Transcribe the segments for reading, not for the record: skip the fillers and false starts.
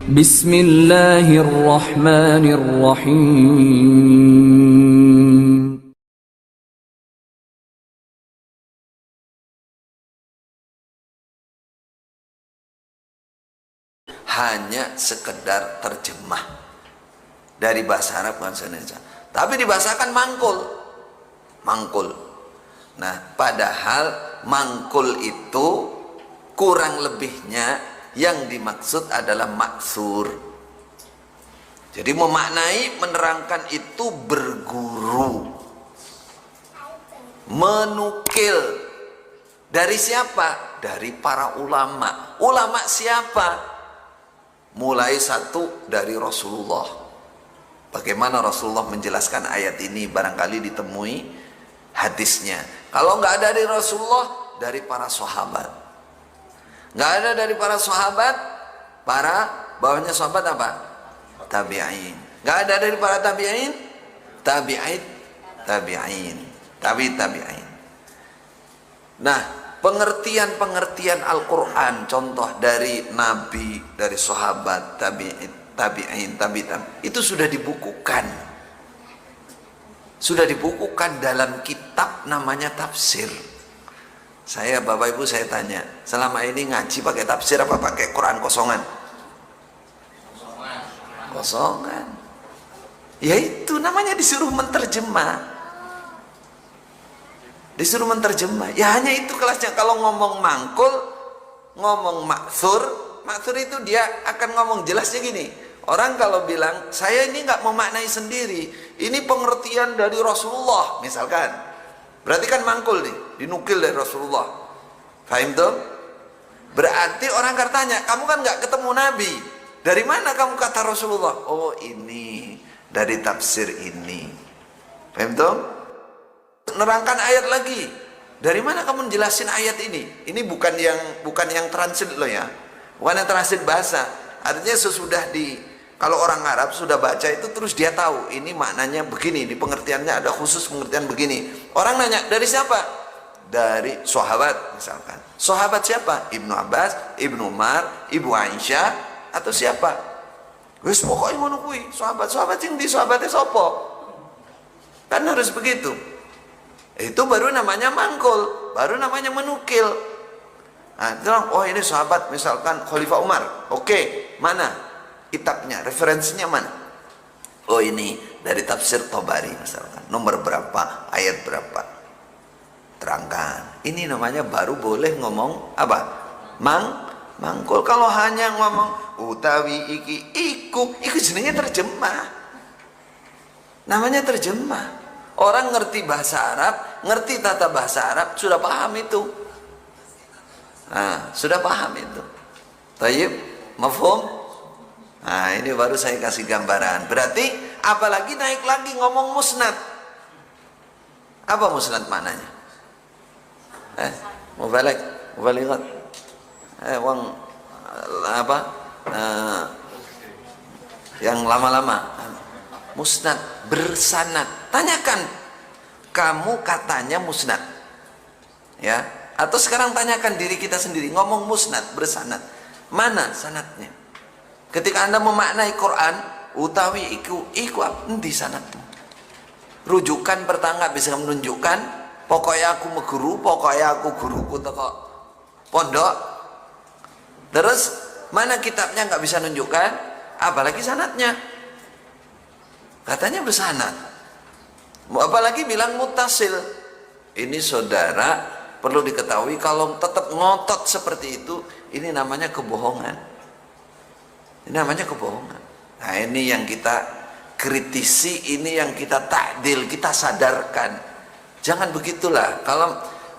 Bismillahirrahmanirrahim. Hanya sekedar terjemah dari bahasa Arab bahasa Indonesia, tapi dibahasakan mangkul. Nah, padahal mangkul itu kurang lebihnya yang dimaksud adalah maksur. Jadi memaknai, menerangkan itu berguru, menukil. Dari siapa? Dari para ulama. Ulama siapa? Mulai satu dari Rasulullah. Bagaimana Rasulullah menjelaskan ayat ini, barangkali ditemui hadisnya. Kalau nggak ada dari Rasulullah, dari para sahabat. Nggak ada dari para sahabat, bawahnya sahabat apa? Tabi'in. Nggak ada dari para tabi'in, tabi'in. Nah, pengertian Al-Quran, contoh dari Nabi, dari sahabat, tabi'in, itu sudah dibukukan. Sudah dibukukan dalam kitab namanya tafsir. Saya, Bapak Ibu, saya tanya, selama ini ngaji pakai tafsir apa pakai Quran kosongan? Kosongan. Ya itu namanya disuruh menterjemah. Disuruh menterjemah. Ya hanya itu kelasnya. Kalau ngomong mangkul, ngomong maksur itu dia akan ngomong jelasnya gini. Orang kalau bilang, saya ini nggak memaknai sendiri, ini pengertian dari Rasulullah misalkan, berarti kan mangkul nih, dinukil dari Rasulullah. Fahim tuh? Berarti orang akan tanya, kamu kan nggak ketemu Nabi, dari mana kamu kata Rasulullah? Oh ini dari tafsir ini. Fahim tuh? Nerangkan ayat lagi, dari mana kamu jelasin ayat ini? Ini bukan yang translate loh ya, bukan yang translate bahasa. Artinya sesudah kalau orang Arab sudah baca itu terus dia tahu ini maknanya begini, di pengertiannya ada khusus pengertian begini. Orang nanya, dari siapa? Dari sahabat misalkan. Sahabat siapa? Ibnu Abbas, Ibnu Umar, Ibu Aisyah, atau siapa? Wis pokoknya ngono kuwi, sahabat sing di sahabatnya sopo. Kan harus begitu. Itu baru namanya mangkul, baru namanya menukil. Nah, oh ini sahabat misalkan Khalifah Umar. Oke, mana kitabnya, referensinya mana? Oh ini dari tafsir Thabari misalkan, nomor berapa, ayat berapa, terangkan. Ini namanya baru boleh ngomong apa? Mangkul. Kalau hanya ngomong utawi iku jenenge terjemah. Namanya terjemah. Orang ngerti bahasa Arab, ngerti tata bahasa Arab, sudah paham itu. Nah, sudah paham itu. Tayyib, mafhum? Nah, ini baru saya kasih gambaran. Berarti, apalagi naik lagi ngomong musnad. Apa musnad maknanya? Mubaligat. Yang lama-lama. Musnad, bersanad. Tanyakan, kamu katanya musnad, ya? Atau sekarang tanyakan diri kita sendiri, ngomong musnad, bersanad, mana sanadnya? Ketika Anda memaknai Quran, utawi iku endi sanadmu? Rujukan pertama bisa menunjukkan, pokoknya aku meguru, pokoknya aku guruku teko pondok. Terus mana kitabnya nggak bisa nunjukkan, apalagi sanadnya? Katanya bersanad. Apalagi bilang mutasil. Ini saudara perlu diketahui, kalau tetap ngotot seperti itu, ini namanya kebohongan. Ini namanya kebohongan. Nah ini yang kita kritisi, ini yang kita ta'dil, kita sadarkan. Jangan begitulah.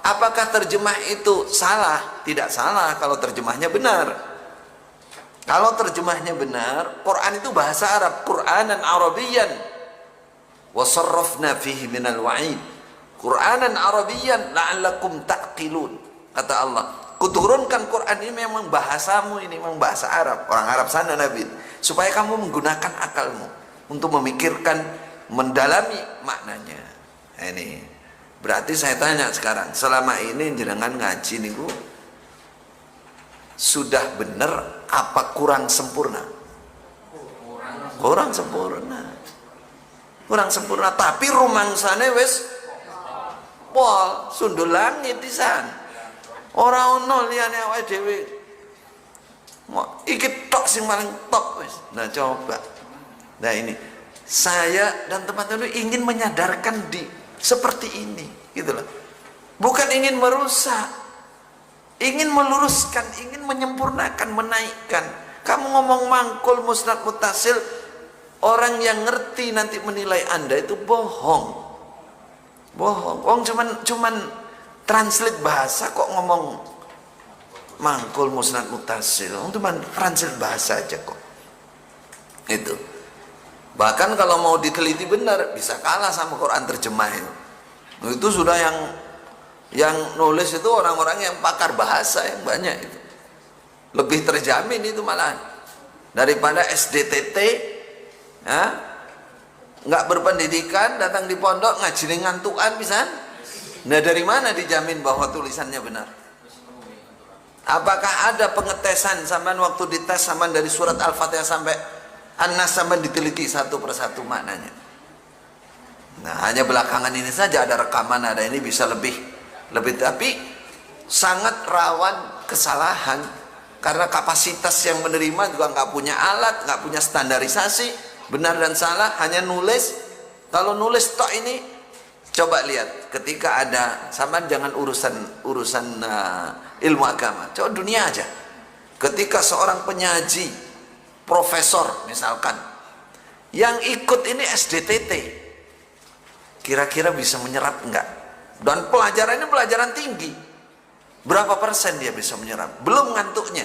Apakah terjemah itu salah? Tidak salah kalau terjemahnya benar. Kalau terjemahnya benar, Quran itu bahasa Arab, Qur'anan Arabiyyan wa sarrafna fihi minal wa'id, Qur'anan Arabiyyan la'allakum ta'qilun. Kata Allah, kuturunkan Quran ini memang bahasamu, ini memang bahasa Arab, orang Arab sana Nabi, supaya kamu menggunakan akalmu untuk memikirkan, mendalami maknanya. Ini berarti saya tanya sekarang, selama ini jenengan ngaji niku sudah benar apa kurang sempurna? kurang sempurna. Kurang sempurna, tapi rumangsane wis pol, sundul langit pisan. Ora ono liyane awake dhewe. Iki tok sing paling top wis. Nah coba. Nah ini saya dan teman-teman ingin menyadarkan seperti ini, gitu loh. Bukan ingin merusak, ingin meluruskan, ingin menyempurnakan, menaikkan. Kamu ngomong mangkul musnad mutasil, orang yang ngerti nanti menilai Anda itu bohong. Bohong. Wong cuman translate bahasa kok ngomong mangkul musnad mutasil. Wong cuman translate bahasa aja kok. Itu. Bahkan kalau mau diteliti benar bisa kalah sama Quran terjemah itu. Itu sudah yang nulis itu orang-orang yang pakar bahasa yang banyak itu. Lebih terjamin itu malah daripada SDTT, ya, nggak berpendidikan, datang di pondok ngaji ngantukan pisan. Nah dari mana dijamin bahwa tulisannya benar? Apakah ada pengetesan sampean waktu dites sampean dari surat Al-Fatihah sampai An-Nas sampean diteliti satu persatu maknanya? Nah hanya belakangan ini saja ada rekaman, ada ini bisa lebih tapi sangat rawan kesalahan karena kapasitas yang menerima juga nggak punya alat, nggak punya standarisasi benar dan salah, hanya nulis. Kalau nulis tok ini, coba lihat ketika ada sampean jangan urusan ilmu agama, coba dunia aja. Ketika seorang penyaji profesor misalkan yang ikut ini SDTT, kira-kira bisa menyerap enggak? Dan pelajaran ini pelajaran tinggi, berapa persen dia bisa menyerap? Belum ngantuknya.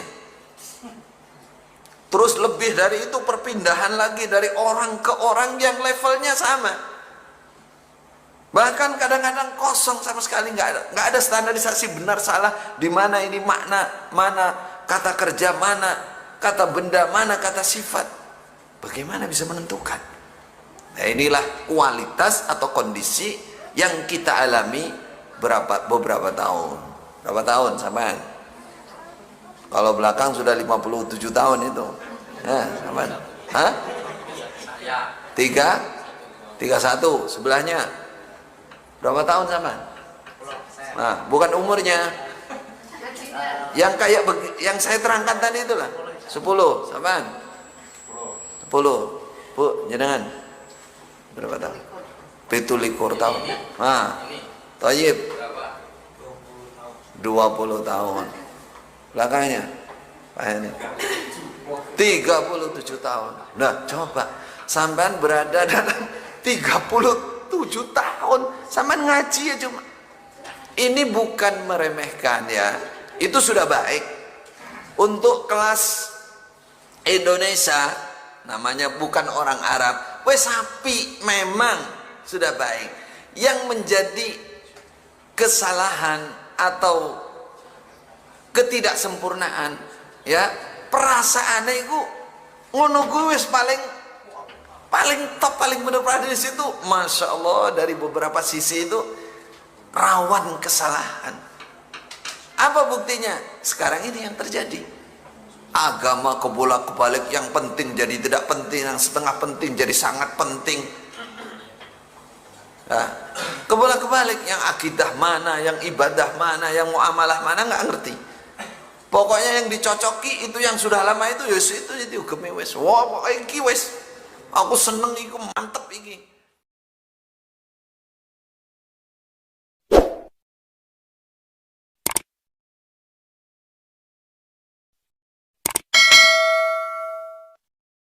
Terus lebih dari itu perpindahan lagi dari orang ke orang yang levelnya sama. Bahkan kadang-kadang kosong sama sekali, nggak ada standarisasi benar salah di mana ini makna, mana kata kerja, mana kata benda, mana kata sifat. Bagaimana bisa menentukan? Nah inilah kualitas atau kondisi yang kita alami beberapa tahun. Berapa tahun sampean? Kalau belakang sudah 57 tahun itu. Nah, sampean. Hah? 31 sebelahnya. Berapa tahun sampean? Nah, bukan umurnya. Yang kayak yang saya terangkan tadi itulah. 10 sampean. 10. Bu, jenengan. Berapa tahun? 17 tahun. Nah, Thayyib 20 tahun. Belakangnya Pak ini 37 tahun. Nah, coba sampean berada dalam 37 tahun, sampean ngaji ya cuma. Ini bukan meremehkan ya. Itu sudah baik. Untuk kelas Indonesia namanya bukan orang Arab. Wes sapi memang sudah baik. Yang menjadi kesalahan atau ketidaksempurnaan ya, perasaan itu ngono gue wis paling top, paling bener di situ. Masya Allah, dari beberapa sisi itu rawan kesalahan. Apa buktinya? Sekarang ini yang terjadi. Agama kebolak-balik, yang penting jadi tidak penting, yang setengah penting jadi sangat penting. Nah, kebolak-balik, yang akidah mana, yang ibadah mana, yang muamalah mana, nggak ngerti. Pokoknya yang dicocoki itu yang sudah lama itu, yus itu jadi hukumnya wes. Wah, pokoknya iki wes. Aku seneng iku, mantep iki.